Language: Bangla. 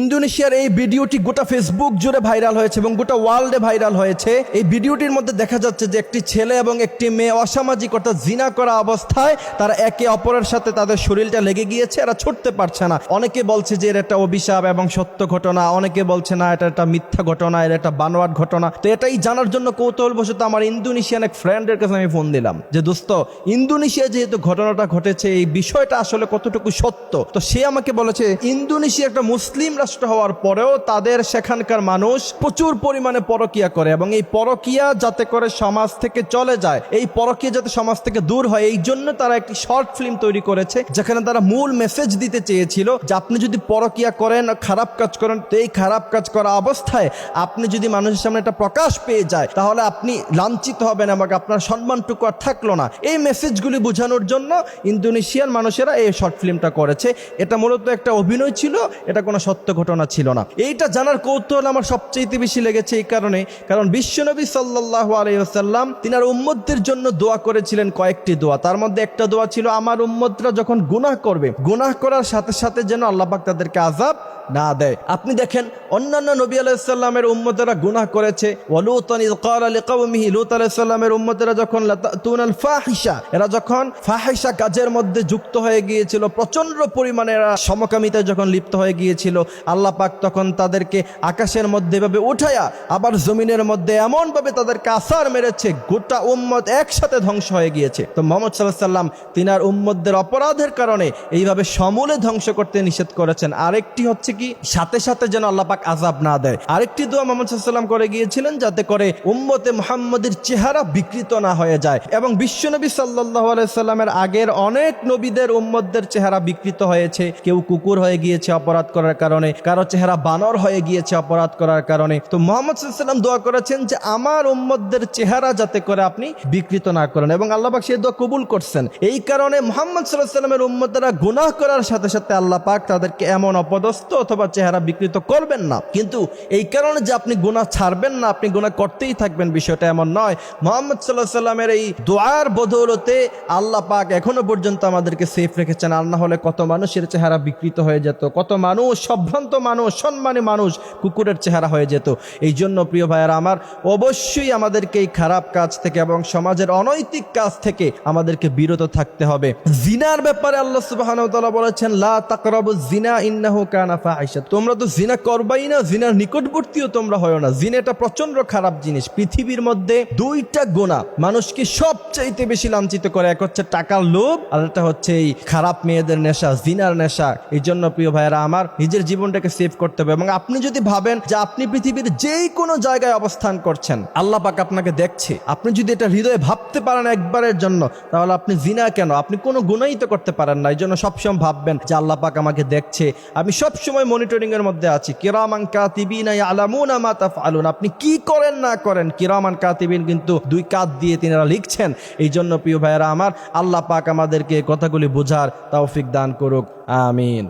ইন্দোনেশিয়ার এই ভিডিওটি গোটা ফেসবুক জুড়ে ভাইরাল হয়েছে এবং গোটা ওয়ার্ল্ডে ভাইরাল হয়েছে। এই ভিডিওটির মধ্যে দেখা যাচ্ছে যে একটি ছেলে এবং একটি মেয়ে অসামাজিক অর্থাৎ জিনা করা অবস্থায় তারা একে অপরের সাথে তাদের শরীরটা লেগে গিয়েছে, এরা ছুটতে পারছে না। অনেকে বলছে যে এর একটা অভিশাপ এবং সত্য ঘটনা, অনেকে বলছে না এটা একটা মিথ্যা ঘটনা, এর একটা বানোয়াট ঘটনা। তো এটাই জানার জন্য কৌতূহলবশত আমার ইন্দোনেশিয়ান এক ফ্রেন্ডের কাছে আমি ফোন দিলাম যে দোস্ত, ইন্দোনেশিয়া যেহেতু ঘটনাটা ঘটেছে এই বিষয়টা আসলে কতটুকু সত্য। তো সে আমাকে বলেছে ইন্দোনেশিয়া একটা মুসলিম রাষ্ট্র হওয়ার পরেও তাদের সেখানকার মানুষ প্রচুর পরিমাণে পরকিয়া করে এবং এই পরকিয়া যাতে করে সমাজ থেকে চলে যায়, এই পরকিয়া যাতে সমাজ থেকে দূর হয়, এই জন্য তারা একটি শর্ট ফিল্ম তৈরি করেছে যেখানে তারা মূল মেসেজ দিতে চেয়েছিল যে আপনি যদি পরকিয়া করেন, খারাপ কাজ করেন, তো এই খারাপ কাজ করা অবস্থায় আপনি যদি মানুষের সামনে একটা প্রকাশ পেয়ে যায় তাহলে আপনি লাঞ্ছিত হবেন এবং আপনার সম্মানটুকু আর থাকলো না। এই মেসেজগুলি বোঝানোর জন্য ইন্দোনেশিয়ার মানুষেরা এই শর্ট ফিল্মটা করেছে। এটা মূলত একটা অভিনয় ছিল, এটা কোনো সত্য ঘটনা ছিল না। এইটা জানার কৌতূহল আমার সবচেয়ে বেশি লেগেছে এই কারণে, কারণ বিশ্বনবী সাল্লাল্লাহু আলাইহি ওয়াসাল্লাম তিনার উম্মতদের জন্য দোয়া করেছিলেন কয়েকটি দোয়া। তার মধ্যে একটা দোয়া ছিল আমার উম্মতরা যখন গুনাহ করবে, গুনাহ করার সাথে সাথে যেন আল্লাহ পাক তাদেরকে আযাব না দেয়। আপনি দেখেন অন্যান্য নবী আলাইহিস সালামের উম্মতেরা গুনাহ করেছে। ওয়ালুতান ইয ক্বালা লিকাওমিহি, লূত আলাইহিস সালামের উম্মতেরা যখন লাতাতুনাল ফাহিশা, এরা যখন ফাহিশা কাজের মধ্যে যুক্ত হয়ে গিয়েছিল, প্রচন্ড পরিমাণে এরা সমকামিতায় যখন লিপ্ত হয়ে গিয়েছিল, আল্লাহ পাক তখন তাদেরকে আকাশের মধ্যে এভাবে উঠায়া আবার জমিনের মধ্যে এমন ভাবে তাদেরকে আছাড় মেরেছে, গোটা উম্মত একসাথে ধ্বংস হয়ে গিয়েছে। তো মুহাম্মদ সাল্লাল্লাহু আলাইহি সাল্লাম তিনার উম্মতদের অপরাধের কারণে এইভাবে সমূলে ধ্বংস করতে নিষেধ করেছেন। আরেকটি হচ্ছে কি, সাথে সাথে যেন আল্লাহ পাক আযাব না দেয়। আরেকটি দোয়া মুহাম্মদ সাল্লাল্লাহু আলাইহি ওয়াসাল্লাম করে গিয়েছিলেন যাতে করে উম্মতে মুহাম্মদের চেহারা বিকৃত না হয়ে যায়। এবং বিশ্বনবী সাল্লাল্লাহু আলাইহি ওয়াসাল্লামের আগের অনেক নবীদের উম্মতদের চেহারা বিকৃত হয়েছে। কেউ কুকুর হয়ে গিয়েছে অপরাধ করার কারণে, কারো চেহারা বানর হয়ে গিয়েছে অপরাধ করার কারণে। তো মুহাম্মদ সাল্লাল্লাহু আলাইহি ওয়াসাল্লাম দোয়া করেছেন যে আমার উম্মতদের চেহারা যাতে করে আপনি বিকৃত না করেন, এবং আল্লাহ পাক সেই দোয়া কবুল করছেন। এই কারণে মুহাম্মদ সাল্লাল্লাহু আলাইহি ওয়াসাল্লামের উম্মতরা গুনাহ করার সাথে সাথে আল্লাহ পাক তাদেরকে এমন অপদস্থ অথবা চেহারা বিকৃত করবেন না। কিন্তু এই কারণে যে আপনি গুনাহ ছাড়বেন না, আপনি গুনাহ করতেই থাকবেন, বিষয়টা এমন নয়। মুহাম্মদ সাল্লাল্লাহু আলাইহি ওয়াসাল্লামের এই দোয়ার বদৌলতে আল্লাহ পাক এখনো পর্যন্ত আমাদেরকে সেফ রেখেছেন। আর না হলে কত মানুষের চেহারা বিকৃত হয়ে যেত, কত মানুষ, সম্ভ্রান্ত মানুষ, সম্মানী মানুষ কুকুরের চেহারা হয়ে যেত। এই জন্য প্রিয় ভাইয়েরা আমার, অবশ্যই আমাদেরকে এই খারাপ কাজ থেকে এবং সমাজের অনৈতিক কাজ থেকে আমাদেরকে বিরত থাকতে হবে। জিনার ব্যাপারে আল্লাহ সুবহানাহু ওয়া তাআলা বলেছেন লা তাকরাবুজ জিনা ইন্নাহু কানা ফাহিশা, তোমরা তো জিনা করবাই না, জিনার নিকটবর্তীও তোমরা হয় না। জিনা এটা প্রচন্ড খারাপ জিনিস। পৃথিবীর মধ্যে দুইটা গুনাহ মানুষকে সবচাইতে বেশি লাঞ্ছিত করে, এক হচ্ছে টাকার লোভ আর একটা হচ্ছে এই খারাপ মেয়েদের নেশা, জিনার নেশা। এই জন্য প্রিয় ভাইয়েরা আমার, নিজের জীবনটাকে সেভ করতে হবে। এবং আপনি যদি ভাবেন যে আপনি পৃথিবীর যেই কোনো জায়গায় অবস্থান করছেন, আল্লাহ পাক আপনাকে দেখছে, আপনি যদি এটা হৃদয়ে ভাবতে পারেন একবারের জন্য, তাহলে আপনি জিনা কেন, আপনি কোনো গুনাহই তো করতে পারেন না। এই জন্য সবসময় ভাববেন যে আল্লাহ পাক আমাকে দেখছে, আমি সবসময় মনিটরিং এর মধ্যে আছি। কিরামান কাতিবিনা ইয়ালামুনা মা তাফআলুন, আপনি কি করেন না করেন, কিরামান কাতিবিন কিন্তু দুই কাঁধ দিয়ে তিনারা লিখছেন। এই জন্য প্রিয় ভাইয়েরা আমার, আল্লাহ পাক আমাদেরকে কথাগুলি বোঝার তৌফিক দান করুক, আমিন।